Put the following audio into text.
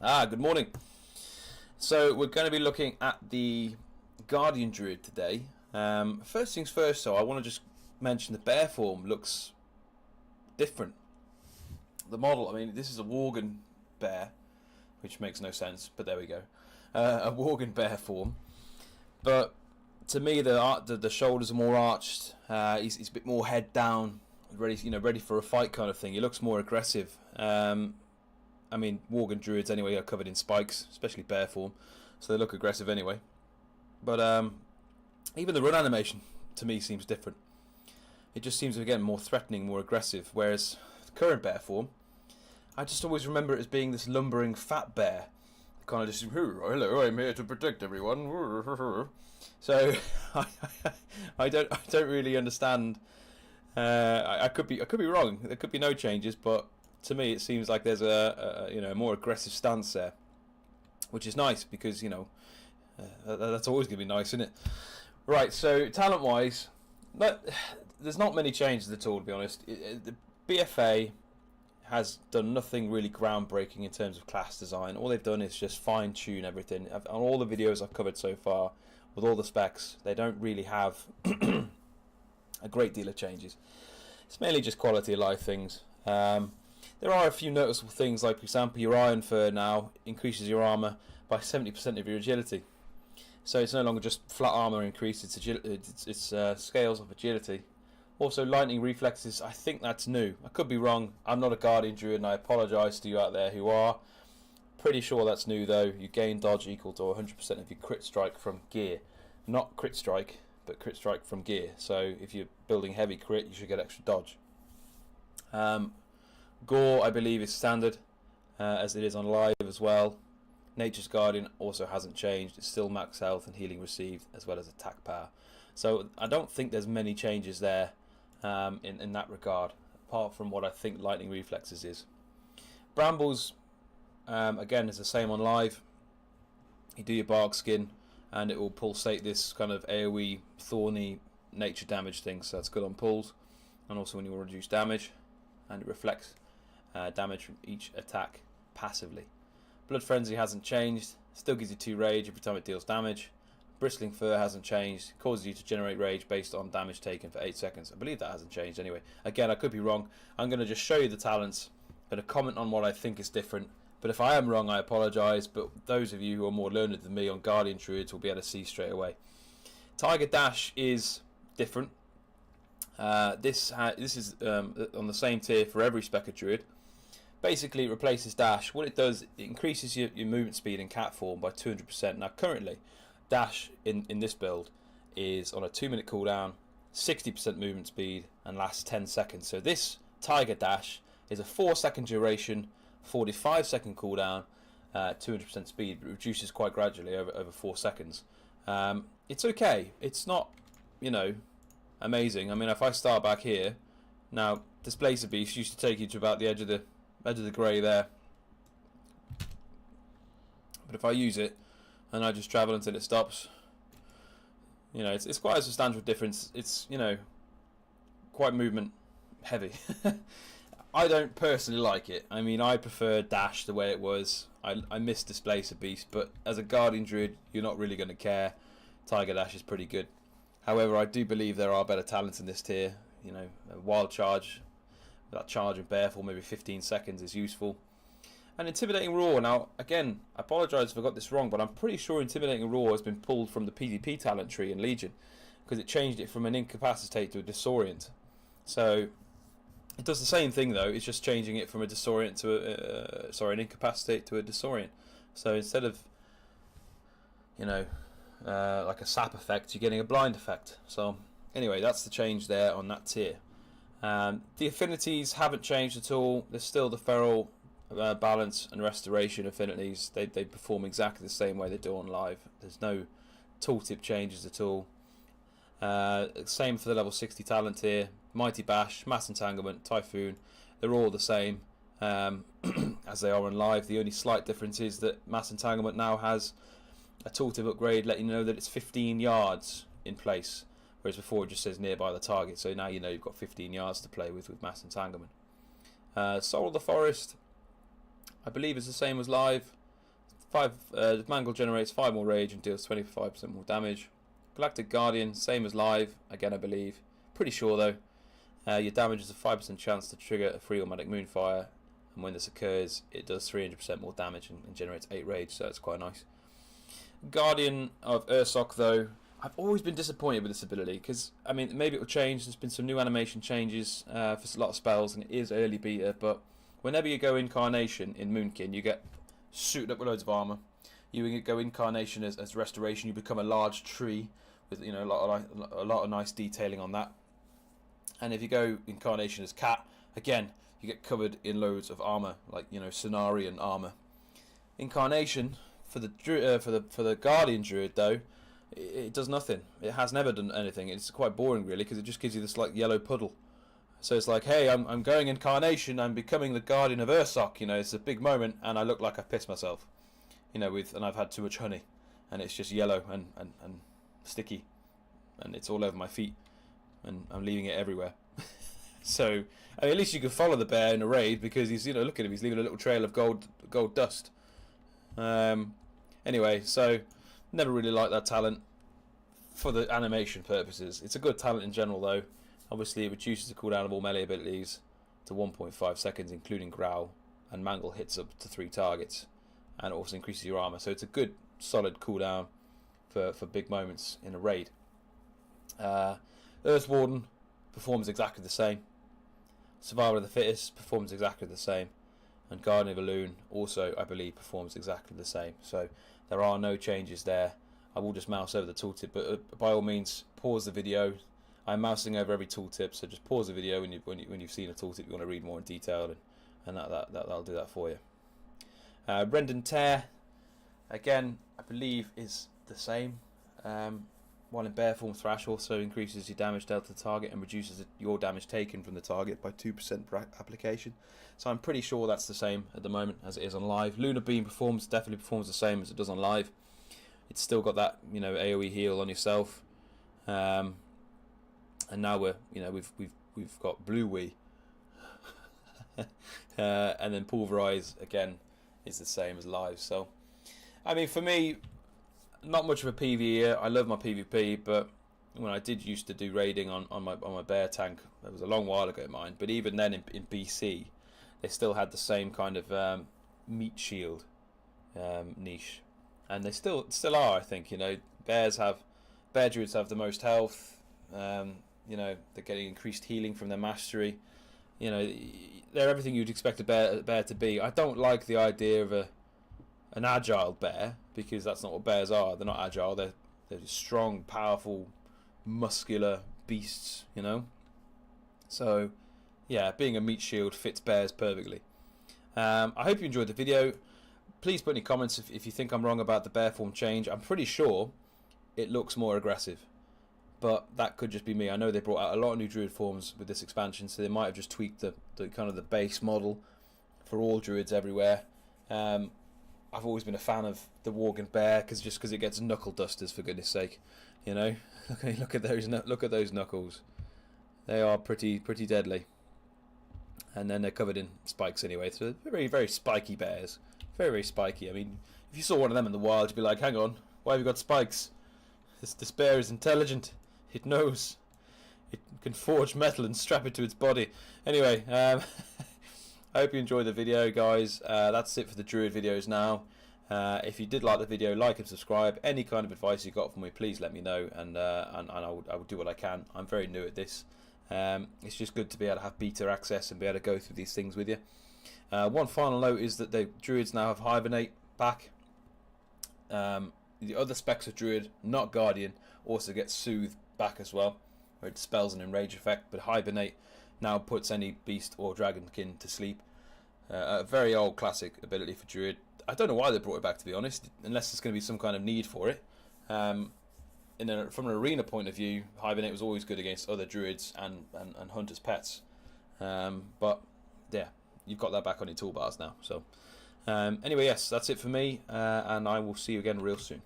Good morning. So we're going to be looking at the Guardian Druid today. First things first, though, I want to just mention the BEARFORM looks different. The model, I mean, this is a Worgen bear, which makes no sense, but there we go. A Worgen BEARFORM, but to me the shoulders are more arched. He's a bit more head down, ready for a fight kind of thing. He looks more aggressive. I mean, Guardian Druids anyway are covered in spikes, especially BEARFORM, so they look aggressive anyway. But even the run animation to me seems different. It just seems again more threatening, more aggressive. Whereas the current BEARFORM, I just always remember it as being this lumbering fat bear, kind of just hello, I'm here to protect everyone. So I don't really understand. I could be wrong. There could be no changes, but to me it seems like there's a more aggressive stance there, which is nice because that's always going to be nice, isn't it? Right. So talent wise, there's not many changes at all, to be honest. The BFA has done nothing really groundbreaking in terms of class design. All they've done is just fine tune everything. On all the videos I've covered so far, with all the specs, they don't really have a great deal of changes. It's mainly just quality of life things. There are a few noticeable things, like for example your Iron Fur now increases your armor by 70% of your agility. So it's no longer just flat armor increase, it's scales of agility. Also lightning reflexes, I think that's new. I could be wrong, I'm not a Guardian Druid and I apologise to you out there who are. Pretty sure that's new though. You gain dodge equal to 100% of your crit strike from gear. Not crit strike, but crit strike from gear. So if you're building heavy crit, you should get extra dodge. Gore, I believe, is standard, as it is on live as well. Nature's Guardian also hasn't changed. It's still max health and healing received, as well as attack power. So I don't think there's many changes there in that regard, apart from what I think lightning reflexes is. Brambles, again, is the same on live. You do your bark skin, and it will pulsate this kind of AoE thorny nature damage thing. So that's good on pulls, and also when you reduce damage, and it reflects damage from each attack passively. Blood Frenzy hasn't changed, still gives you 2 rage every time it deals damage. Bristling Fur hasn't changed, causes you to generate rage based on damage taken for 8 seconds. I believe that hasn't changed anyway. Again, I could be wrong. I'm going to just show you the talents, but a comment on what I think is different. But if I am wrong, I apologise, but those of you who are more learned than me on Guardian Druids will be able to see straight away. Tiger Dash is different. This is on the same tier for every Spec of Druid. Basically, it replaces Dash. What it does, it increases your movement speed in cat form by 200%. Now, currently, Dash in this build is on a 2-minute cooldown, 60% movement speed, and lasts 10 seconds. So this Tiger Dash is a 4-second duration, 45-second cooldown, 200% speed, but reduces quite gradually over 4 seconds. It's okay. It's not, amazing. I mean, if I start back here, now Displacer Beast used to take you to about the edge of the grey there, but if I use it and I just travel until it stops, it's quite a substantial difference. It's quite movement heavy. I don't personally like it. I mean, I prefer Dash the way it was. I miss Displacer Beast, but as a Guardian Druid, you're not really going to care. Tiger Dash is pretty good. However, I do believe there are better talents in this tier. A Wild Charge, that charge in BEARFORM, maybe 15 seconds is useful. And Intimidating Roar, now again, I apologise if I got this wrong, but I'm pretty sure Intimidating Roar has been pulled from the PvP talent tree in Legion, because it changed it from an Incapacitate to a Disorient. So it does the same thing though, it's just changing it from a Disorient to an Incapacitate to a Disorient. So instead of like a sap effect, you're getting a blind effect. So anyway, that's the change there on that tier. The affinities haven't changed at all. There's still the feral, balance and restoration affinities. They perform exactly the same way they do on live. There's no tooltip changes at all. Same for the level 60 talent tier. Mighty Bash, Mass Entanglement, Typhoon, they're all the same as they are on live. The only slight difference is that Mass Entanglement now has a tooltip upgrade letting you know that it's 15 yards in place, whereas before it just says nearby the target. So now you've got 15 yards to play with Mass Entanglement. Soul of the Forest, I believe, is the same as live. Mangle generates 5 more rage and deals 25% more damage. Galactic Guardian, same as live, again I believe. Pretty sure though. Your damage is a 5% chance to trigger a free automatic Moonfire, and when this occurs, it does 300% more damage and generates 8 rage, so that's quite nice. Guardian of Ursoc though, I've always been disappointed with this ability, because, I mean, maybe it will change. There's been some new animation changes for a lot of spells, and it is early beta, but whenever you go Incarnation in Moonkin, you get suited up with loads of armor. You go Incarnation as Restoration, you become a large tree with, you know, a lot of nice detailing on that. And if you go Incarnation as Cat, again, you get covered in loads of armor, like, you know, Cenarian armor. Incarnation for the Guardian Druid though, it does nothing. It has never done anything. It's quite boring really, because it just gives you this like yellow puddle. So it's like, hey, I'm going Incarnation, I'm becoming the Guardian of Ursoc, you know, it's a big moment, and I look like I've pissed myself, you know, and I've had too much honey, and it's just yellow and sticky, and it's all over my feet, and I'm leaving it everywhere. So, I mean, at least you can follow the bear in a raid, because he's, you know, look at him, he's leaving a little trail of gold dust. Anyway, so, never really liked that talent for the animation purposes. It's a good talent in general though. Obviously, it reduces the cooldown of all melee abilities to 1.5 seconds, including Growl, and Mangle hits up to 3 targets, and it also increases your armor. So it's a good, solid cooldown for big moments in a raid. Earthwarden performs exactly the same. Survival of the Fittest performs exactly the same, and Guardian of Elune also, I believe, performs exactly the same. So there are no changes there. I will just mouse over the tooltip, but by all means, pause the video. I'm mousing over every tooltip, so just pause the video when you've seen a tooltip you want to read more in detail, and that'll do that for you. Rend and Tear, again, I believe is the same. While in bear form, Thrash also increases your damage dealt to the target and reduces your damage taken from the target by 2% per application. So I'm pretty sure that's the same at the moment as it is on live. Lunar Beam definitely performs the same as it does on live. It's still got that, you know, AOE heal on yourself. And now we've got Blue Wee, and then Pulverize again is the same as live. So, I mean, for me, not much of a PvE. I love my PvP, but when I did used to do raiding on my bear tank, it was a long while ago mine. But even then in BC, they still had the same kind of meat shield niche, and they still are. I think, you know, bear druids have the most health. You know, they're getting increased healing from their mastery. You know, they're everything you'd expect a bear to be. I don't like the idea of an agile bear, because that's not what bears are. They're not agile. They're strong, powerful, muscular beasts. You know. So, yeah, being a meat shield fits bears perfectly. I hope you enjoyed the video. Please put any comments if you think I'm wrong about the bear form change. I'm pretty sure it looks more aggressive, but that could just be me. I know they brought out a lot of new druid forms with this expansion, so they might have just tweaked the kind of the base model for all druids everywhere. I've always been a fan of the Worgen bear, because it gets knuckle dusters, for goodness sake. You know, look at those knuckles. They are pretty deadly, and then they're covered in spikes anyway. So they're very, very spiky bears, very, very spiky. I mean, if you saw one of them in the wild, you'd be like, hang on, why have you got spikes? This bear is intelligent. It knows. It can forge metal and strap it to its body. Anyway, I hope you enjoyed the video, guys. That's it for the Druid videos now. If you did like the video, like and subscribe. Any kind of advice you got from me, please let me know, and I will do what I can. I'm very new at this. It's just good to be able to have beta access and be able to go through these things with you. One final note is that the Druids now have Hibernate back. The other specs of Druid, not Guardian, also get Soothe back as well, where it dispels an enrage effect, but Hibernate now puts any beast or dragonkin to sleep. A very old classic ability for Druid. I don't know why they brought it back, to be honest, unless there's going to be some kind of need for it. From an arena point of view, Hibernate was always good against other Druids and Hunters' pets. But yeah, you've got that back on your toolbars now. So anyway, yes, that's it for me, and I will see you again real soon.